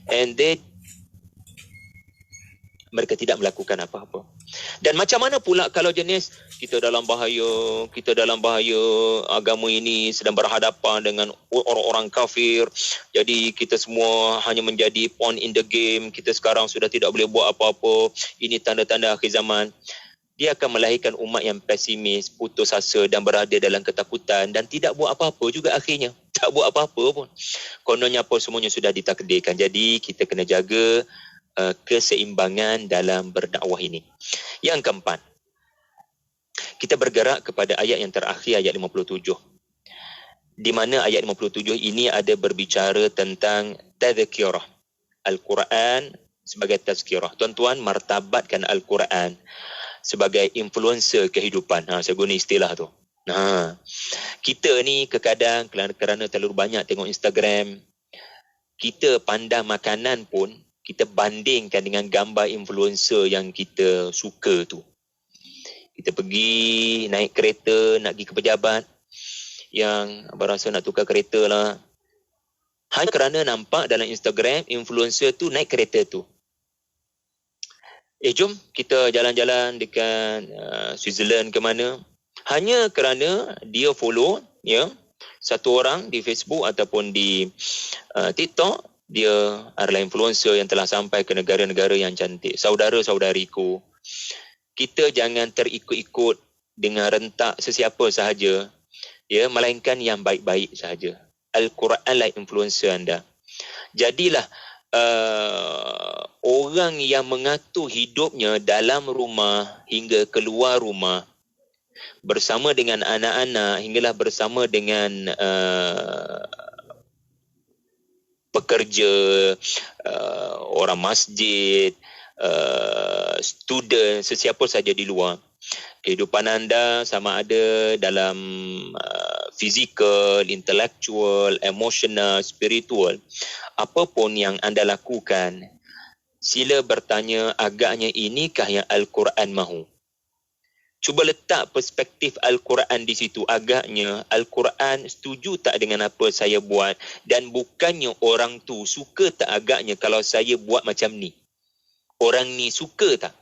And mereka tidak melakukan apa-apa. Dan macam mana pula kalau jenis kita dalam bahaya, agama ini sedang berhadapan dengan orang-orang kafir, jadi kita semua hanya menjadi pawn in the game, kita sekarang sudah tidak boleh buat apa-apa, ini tanda-tanda akhir zaman. Dia akan melahirkan umat yang pesimis, putus asa dan berada dalam ketakutan dan tidak buat apa-apa juga akhirnya. Tak buat apa-apa pun. Kononnya apa semuanya sudah ditakdirkan. Jadi kita kena jaga keseimbangan dalam berdakwah ini. Yang keempat, kita bergerak kepada ayat yang terakhir, ayat 57. Di mana ayat 57 ini ada berbicara tentang tazkirah. Al-Quran sebagai tazkirah. Tuan-tuan, martabatkan Al-Quran sebagai influencer kehidupan. Saya guna istilah tu. Kita ni kadang kerana terlalu banyak tengok Instagram, kita pandang makanan pun kita bandingkan dengan gambar influencer yang kita suka tu. Kita pergi naik kereta, nak pergi ke pejabat yang berasa nak tukar kereta lah. Hanya kerana nampak dalam Instagram influencer tu naik kereta tu. Jom kita jalan-jalan dekat Switzerland ke mana. Hanya kerana dia follow ya, satu orang di Facebook ataupun di TikTok, dia adalah influencer yang telah sampai ke negara-negara yang cantik. Saudara-saudariku, kita jangan terikut-ikut dengan rentak sesiapa sahaja, ya, melainkan yang baik-baik sahaja. Al-Quranlah influencer anda. Jadilah orang yang mengatur hidupnya dalam rumah hingga keluar rumah, bersama dengan anak-anak hinggalah bersama dengan pekerja, orang masjid, student, sesiapa saja di luar. Kehidupan anda sama ada dalam fizikal, intelektual, emosional, spiritual, apapun yang anda lakukan, sila bertanya, agaknya inikah yang Al-Quran mahu? Cuba letak perspektif Al-Quran di situ. Agaknya Al-Quran setuju tak dengan apa saya buat, dan bukannya orang tu suka tak agaknya kalau saya buat macam ni. Orang ni suka tak?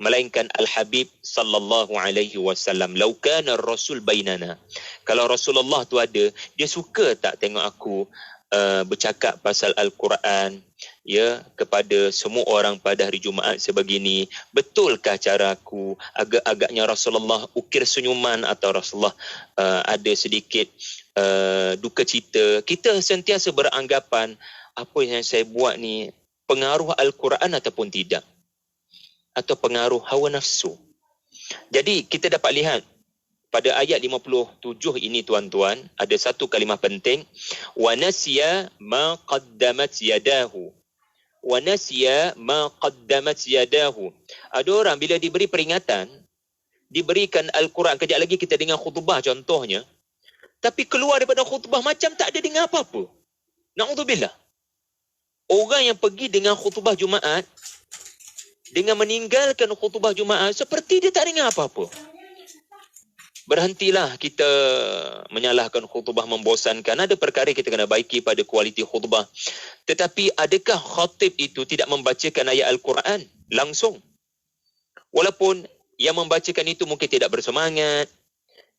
Melainkan Al-Habib sallallahu alaihi wasallam, lau kana Rasul bainana. Kalau Rasulullah tu ada, dia suka tak tengok aku bercakap pasal Al-Quran ya kepada semua orang pada hari Jumaat sebegini? Betulkah caraku? Agak-agaknya Rasulullah ukir senyuman, atau Rasulullah ada sedikit duka cita? Kita sentiasa beranggapan apa yang saya buat ni pengaruh Al-Quran ataupun tidak, atau pengaruh hawa nafsu. Jadi kita dapat lihat pada ayat 57 ini tuan-tuan, ada satu kalimah penting, wa nasiya ma qaddamat yadahu. Wa nasiya ma qaddamat yadahu. Ada orang bila diberi peringatan, diberikan Al-Quran, kejap lagi kita dengar khutbah contohnya, tapi keluar daripada khutbah macam tak ada dengar apa-apa. Na'udzubillah. Orang yang pergi dengan khutbah Jumaat, dengan meninggalkan khutbah Jumaat, seperti dia tak dengar apa-apa. Berhentilah kita menyalahkan khutbah membosankan. Ada perkara kita kena baiki pada kualiti khutbah. Tetapi adakah khatib itu tidak membacakan ayat Al-Quran langsung? Walaupun yang membacakan itu mungkin tidak bersemangat,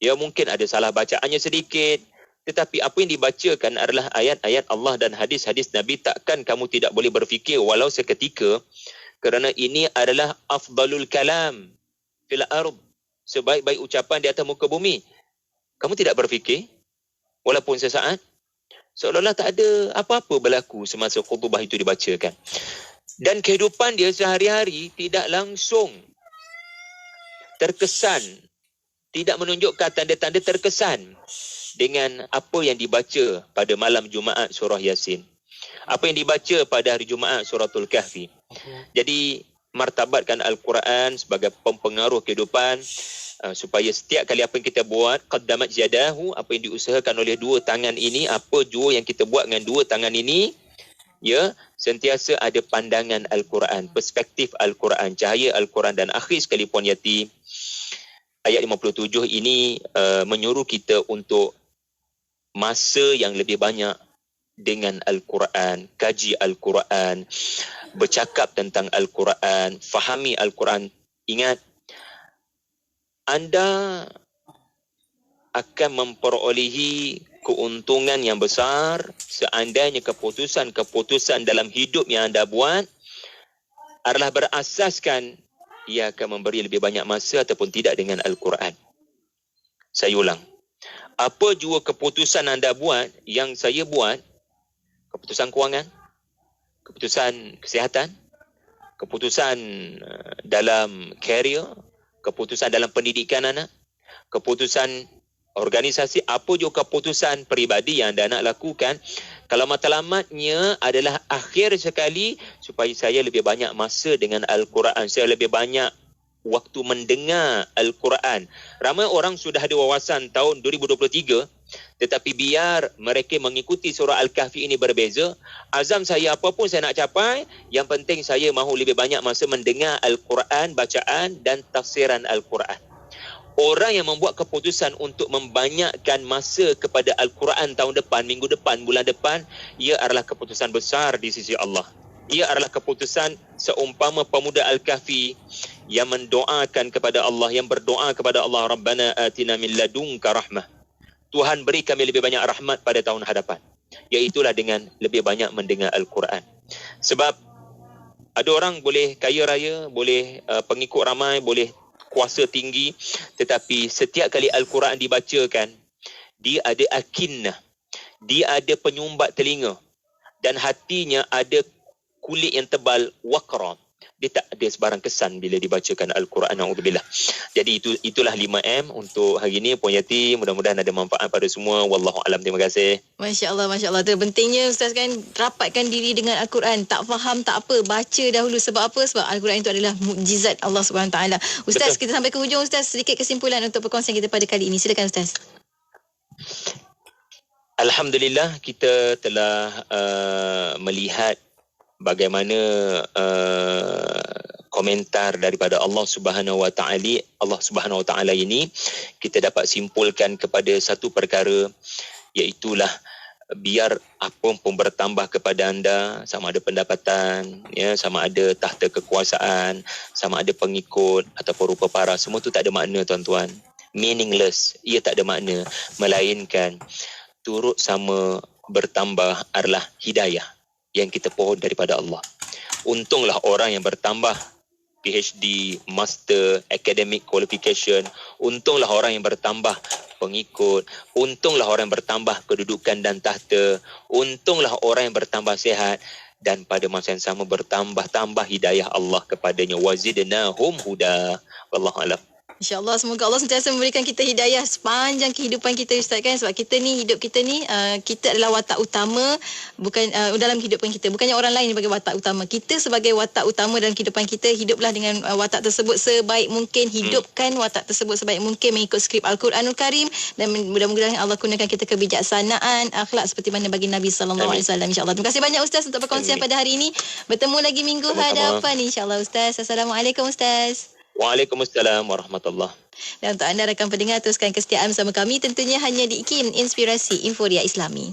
ya mungkin ada salah bacaannya sedikit, tetapi apa yang dibacakan adalah ayat-ayat Allah dan hadis-hadis Nabi. Takkan kamu tidak boleh berfikir walau seketika, kerana ini adalah afdalul kalam fil ard, sebaik-baik ucapan di atas muka bumi. Kamu tidak berfikir walaupun sesaat, seolah-olah tak ada apa-apa berlaku semasa khutbah itu dibacakan. Dan kehidupan dia sehari-hari tidak langsung terkesan, tidak menunjukkan tanda-tanda terkesan dengan apa yang dibaca pada malam Jumaat surah Yasin, apa yang dibaca pada hari Jumaat suratul Kahfi. Jadi martabatkan Al-Quran sebagai pempengaruh kehidupan, supaya setiap kali apa yang kita buat, qaddamat yadahu, apa yang diusahakan oleh dua tangan ini, apa jua yang kita buat dengan dua tangan ini, ya, sentiasa ada pandangan Al-Quran, perspektif Al-Quran, cahaya Al-Quran. Dan akhir sekali Puan Yati, ayat 57 ini menyuruh kita untuk masa yang lebih banyak dengan Al-Quran, kaji Al-Quran, bercakap tentang Al-Quran, fahami Al-Quran. Ingat, anda akan memperolehi keuntungan yang besar seandainya keputusan-keputusan dalam hidup yang anda buat adalah berasaskan ia akan memberi lebih banyak masa ataupun tidak dengan Al-Quran. Saya ulang, apa jua keputusan anda buat, yang saya buat, keputusan kewangan, keputusan kesihatan, keputusan dalam karier, keputusan dalam pendidikan anak, keputusan organisasi, apa juga keputusan peribadi yang anda nak lakukan, kalau matlamatnya adalah akhir sekali supaya saya lebih banyak masa dengan Al-Quran, saya lebih banyak waktu mendengar Al-Quran. Ramai orang sudah ada wawasan tahun 2023, tetapi biar mereka mengikuti surah Al-Kahfi ini berbeza. Azam saya apapun saya nak capai, yang penting saya mahu lebih banyak masa mendengar Al-Quran, bacaan dan tafsiran Al-Quran. Orang yang membuat keputusan untuk membanyakkan masa kepada Al-Quran tahun depan, minggu depan, bulan depan, ia adalah keputusan besar di sisi Allah. Ia adalah keputusan seumpama pemuda Al-Kahfi yang mendoakan kepada Allah, yang berdoa kepada Allah, Rabbana atina min ladunka rahmah. Tuhan beri kami lebih banyak rahmat pada tahun hadapan. Iaitulah dengan lebih banyak mendengar Al-Quran. Sebab ada orang boleh kaya raya, boleh pengikut ramai, boleh kuasa tinggi, tetapi setiap kali Al-Quran dibacakan, dia ada akinnah, dia ada penyumbat telinga, dan hatinya ada kulit yang tebal, waqra. Dia tak ada sebarang kesan bila dibacakan Al-Quran. Na'udzubillah. Jadi itulah 5M untuk hari ini Puan Yati. Mudah-mudahan ada manfaat pada semua. Wallahu alam. Terima kasih. Masya Allah, Masya Allah. Pentingnya Ustaz kan rapatkan diri dengan Al-Quran. Tak faham tak apa, baca dahulu. Sebab apa? Sebab Al-Quran itu adalah mukjizat Allah SWT. Ustaz, betul. Kita sampai ke hujung Ustaz. Sedikit kesimpulan untuk perkongsian kita pada kali ini. Silakan Ustaz. Alhamdulillah, kita telah melihat bagaimana komentar daripada Allah Subhanahu Wa Taala ini, kita dapat simpulkan kepada satu perkara, iaitulah biar apa pun bertambah kepada anda, sama ada pendapatan, ya, sama ada tahta kekuasaan, sama ada pengikut ataupun rupa parah, semua tu tak ada makna tuan-tuan. Meaningless, ia tak ada makna, melainkan turut sama bertambah adalah hidayah yang kita pohon daripada Allah. Untunglah orang yang bertambah PhD, Master, Academic Qualification, untunglah orang yang bertambah pengikut, untunglah orang yang bertambah kedudukan dan tahta, untunglah orang yang bertambah sihat, dan pada masa yang sama bertambah-tambah hidayah Allah kepadanya. Wazidnahum huda. Wallahu a'lam. InsyaAllah, semoga Allah sentiasa memberikan kita hidayah sepanjang kehidupan kita, Ustaz, kan? Sebab kita ni, hidup kita ni, kita adalah watak utama bukan dalam kehidupan kita. Bukannya orang lain sebagai watak utama. Kita sebagai watak utama dalam kehidupan kita. Hiduplah dengan watak tersebut sebaik mungkin. Hidupkan watak tersebut sebaik mungkin mengikut skrip Al-Quranul Karim. Dan mudah-mudahan Allah kurniakan kita kebijaksanaan, akhlak seperti mana bagi Nabi SAW, insyaAllah. Terima kasih banyak, Ustaz, untuk perkongsian pada hari ini. Bertemu lagi minggu hadapan, insyaAllah, Ustaz. Assalamualaikum, Ustaz. Waalaikumsalam warahmatullahi. Dan untuk anda rakan pendengar, teruskan kesetiaan bersama kami tentunya hanya di IKIM, Inspirasi Inforia Islami.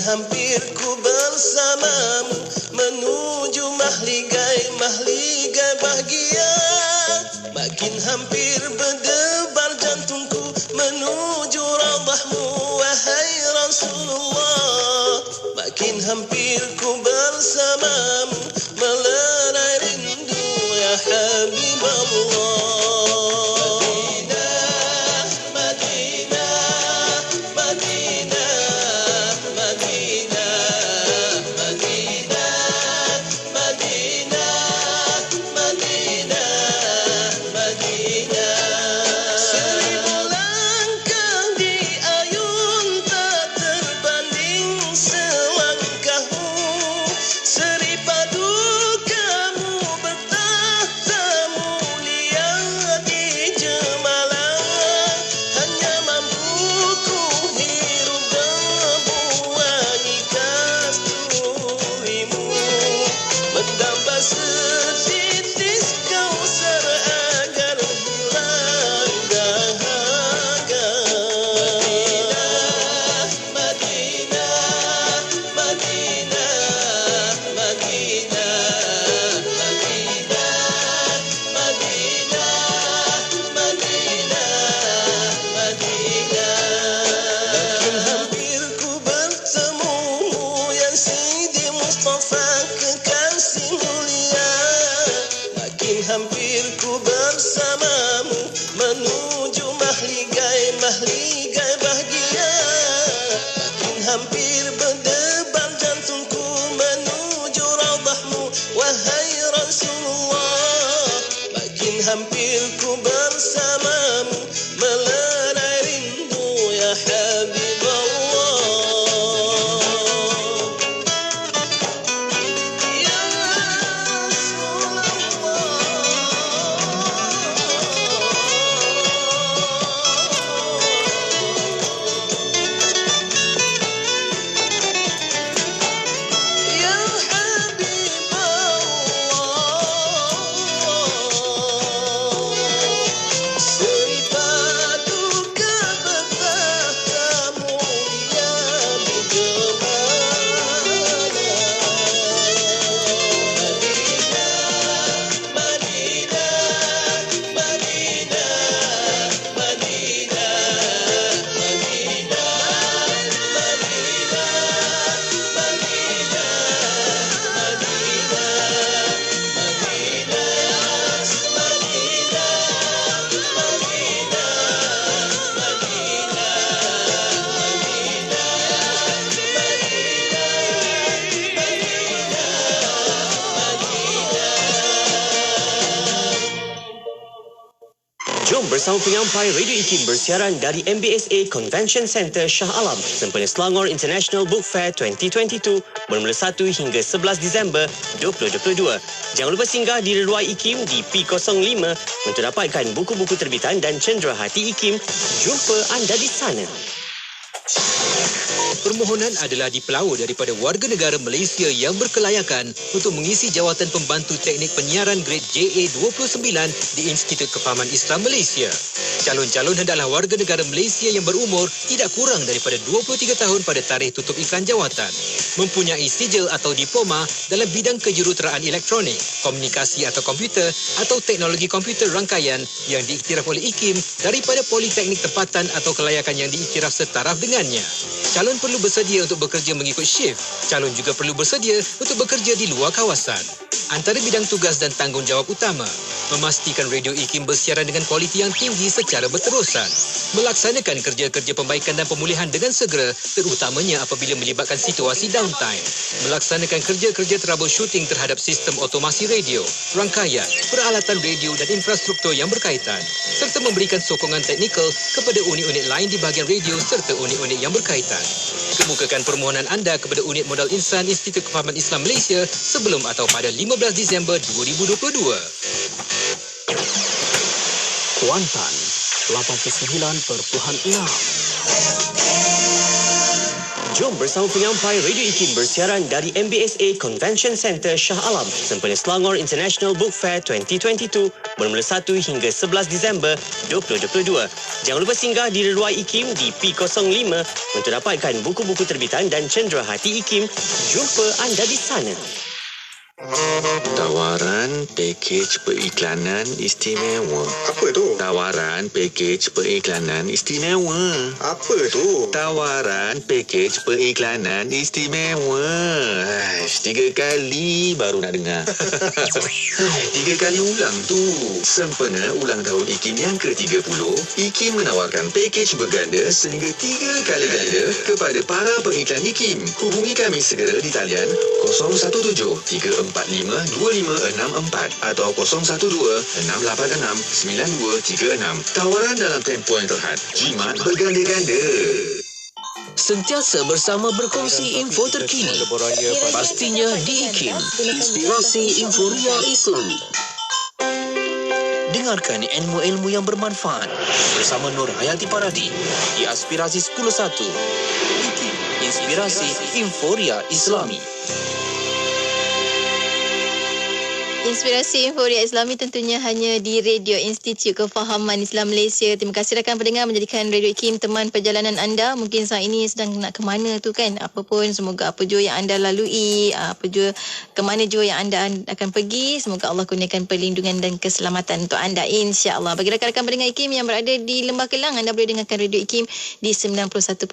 Hampir ku bersamamu menuju mahligai bahagia. Makin hampir berdebar jantungku menuju radahmu wahai Rasulullah. Makin hampir ku bersamamu melerai rindu ya Habibullah. Mahligai bahagia. Makin hampir berdebar jantungku menuju radahmu wahai Rasulullah. Makin hampir ku bersamamu melerai rindu ya Habibullah. Ya Rasulullah. bersama penyampai Radio IKIM bersiaran dari MBSA Convention Center Shah Alam, sempena Selangor International Book Fair 2022 bermula 1 hingga 11 Disember 2022. Jangan lupa singgah di Reruai IKIM di P05 untuk dapatkan buku-buku terbitan dan cenderahati IKIM. Jumpa anda di sana. Permohonan adalah dipelawa daripada warga negara Malaysia yang berkelayakan untuk mengisi jawatan pembantu teknik penyiaran grade JA29 di Institut Kefahaman Islam Malaysia. Calon-calon hendaklah warga negara Malaysia yang berumur tidak kurang daripada 23 tahun pada tarikh tutup iklan jawatan, mempunyai sijil atau diploma dalam bidang kejuruteraan elektronik, komunikasi atau komputer atau teknologi komputer rangkaian yang diiktiraf oleh IKIM daripada politeknik tempatan atau kelayakan yang diiktiraf setaraf dengannya. Calon perlu bersedia untuk bekerja mengikut shift. Calon juga perlu bersedia untuk bekerja di luar kawasan. Antara bidang tugas dan tanggungjawab utama, memastikan Radio IKIM bersiaran dengan kualiti yang tinggi secara berterusan, melaksanakan kerja-kerja perbaikan dan pemulihan dengan segera, terutamanya apabila melibatkan situasi downtime, melaksanakan kerja-kerja troubleshooting terhadap sistem otomasi radio, rangkaian, peralatan radio dan infrastruktur yang berkaitan, serta memberikan sokongan teknikal kepada unit-unit lain di bahagian radio serta unit-unit yang berkaitan. Kemukakan permohonan anda kepada Unit Modal Insan Institut Kefahaman Islam Malaysia sebelum atau pada 15 Disember 2022. Kuantan 89.6. Jom bersama penyampai Radio IKIM bersiaran dari MBSA Convention Center Shah Alam, sempena Selangor International Book Fair 2022 bermula 1 hingga 11 Disember 2022. Jangan lupa singgah di Reruai IKIM di P05 untuk dapatkan buku-buku terbitan dan cenderahati IKIM. Jumpa anda di sana. Tawaran pakej periklanan istimewa. Apa tu? Tawaran pakej periklanan istimewa. Apa tu? Tawaran pakej periklanan istimewa. 3 kali baru nak dengar. 3 kali ulang tu. Sempena ulang tahun IKIM yang ke-30, IKIM menawarkan pakej berganda sehingga 3 kali ganda kepada para pengiklan IKIM. Hubungi kami segera di talian 017 345-2564 atau 012-686-9236. Tawaran dalam tempoh yang terhad. Jimat berganda-ganda. Sentiasa bersama berkongsi info terkini. Pastinya di IKIM, Inspirasi Inforia Islami. Dengarkan ilmu-ilmu yang bermanfaat bersama Nur Hayati Paradi di Aspirasi 10.1. IKIM, Inspirasi Inforia Islami. Inspirasi Inforia Islami tentunya hanya di Radio Institut Kefahaman Islam Malaysia. Terima kasih rakan pendengar menjadikan Radio IKIM teman perjalanan anda. Mungkin saat ini sedang nak ke mana tu kan. Apapun, semoga apa jua yang anda lalui, ke mana jua yang anda akan pergi, semoga Allah kurniakan perlindungan dan keselamatan untuk anda, insya-Allah. Bagi rakan-rakan pendengar IKIM yang berada di Lembah Kelang, anda boleh dengarkan Radio IKIM di 91.5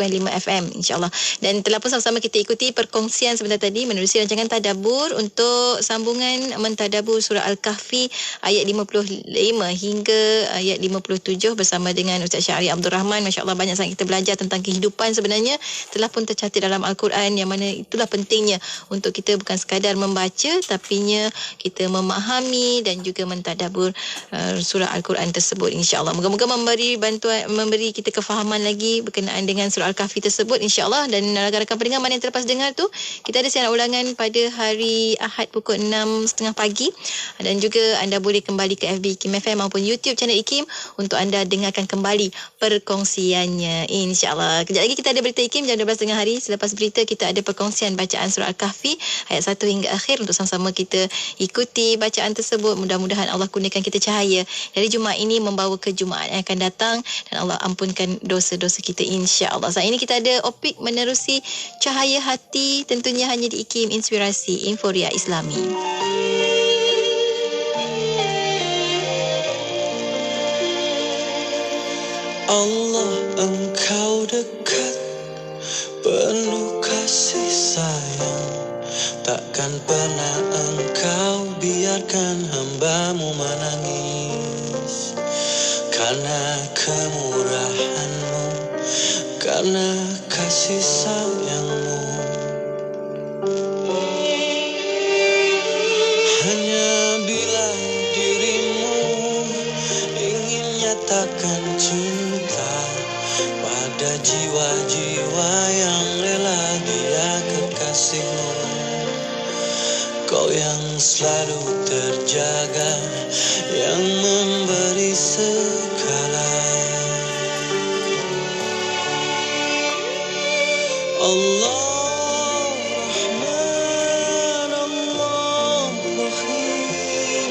FM, insya-Allah. Dan telah pun sama-sama kita ikuti perkongsian sebentar tadi menerusi rancangan tadabbur untuk sambungan mentadabbur surah Al-Kahfi ayat 55 hingga ayat 57 bersama dengan Ustaz Syahri Abdul Rahman. Masya-Allah, banyak sangat kita belajar tentang kehidupan sebenarnya telah pun tercatat dalam Al-Quran, yang mana itulah pentingnya untuk kita bukan sekadar membaca, tapinya kita memahami dan juga mentadabbur surah Al-Quran tersebut, insya-Allah. Moga-moga memberi bantuan, memberi kita kefahaman lagi berkenaan dengan surah Al-Kahfi tersebut, insya-Allah. Dan rakan-rakan pendengar mana yang terlepas dengar tu, kita ada siaran ulangan pada hari Ahad pukul 6.30 pagi. Dan juga anda boleh kembali ke FB IKIM FM maupun YouTube channel IKIM untuk anda dengarkan kembali perkongsiannya, insya-Allah. Kejap lagi kita ada berita IKIM jam 12.30 hari. Selepas berita kita ada perkongsian bacaan surah Al-Kahfi ayat 1 hingga akhir untuk sama-sama kita ikuti bacaan tersebut. Mudah-mudahan Allah kurniakan kita cahaya dari Jumaat ini membawa ke Jumaat yang akan datang, dan Allah ampunkan dosa-dosa kita, insya-Allah. Saat ini kita ada Opik menerusi Cahaya Hati, tentunya hanya di IKIM, Inspirasi Inforia Islami. Allah, Engkau dekat, penuh kasih sayang. Takkan pernah Engkau biarkan hamba-Mu menangis. Karena kemurahan-Mu, karena kasih sayang-Mu. Hanya bila dirimu ingin nyatakan menanamkan cinta pada jiwa-jiwa yang rela dia kekasihmu. Kau yang selalu terjaga, yang memberi segala. Allah Rahman, Allah Rahim,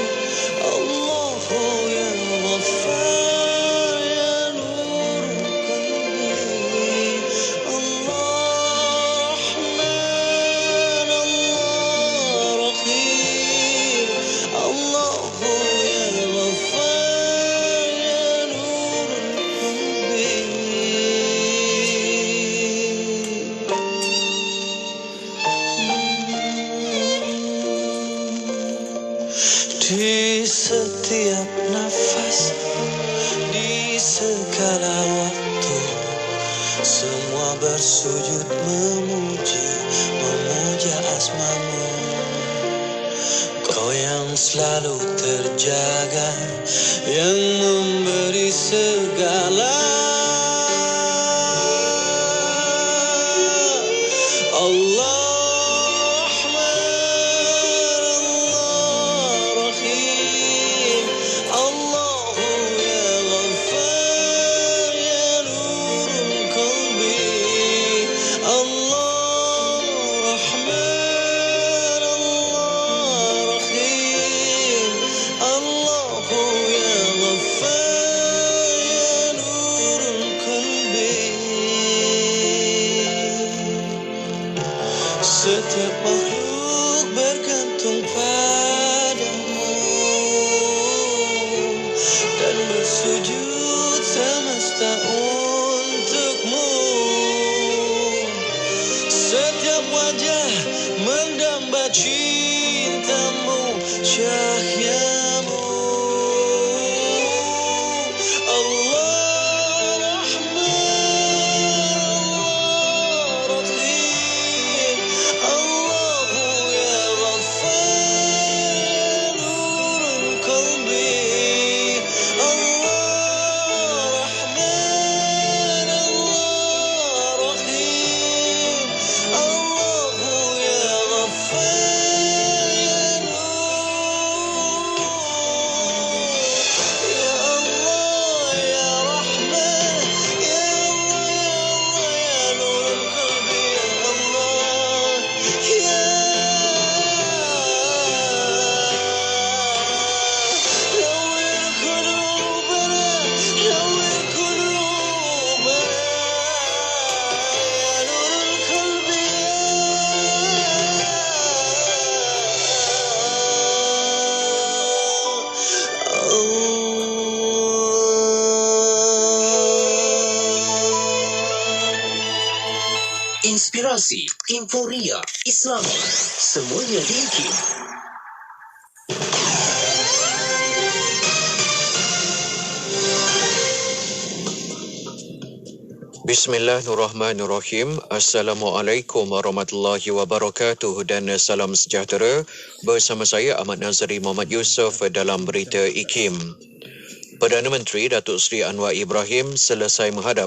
Allahu ya Ghaffar ya Nur Qalbi. Allah Rahman, Allah Rahim, Allahu ya Ghaffar ya Nur Qalbi. Di setiap nafas, di segala waktu, semua bersujud memuja asmamu. Kau yang selalu terjaga, yang memberi segala. Allah setiap makhluk bergantung padamu dan bersujud semesta untukmu. Setiap wajah mendamba cintamu, cahyamu. Allah Inspirasi, Inforia, Islam, semuanya di IKIM. Bismillahirrahmanirrahim. Assalamualaikum warahmatullahi wabarakatuh dan salam sejahtera. Bersama saya Ahmad Nazari Muhammad Yusof dalam berita IKIM. Perdana Menteri Datuk Seri Anwar Ibrahim selesai menghadap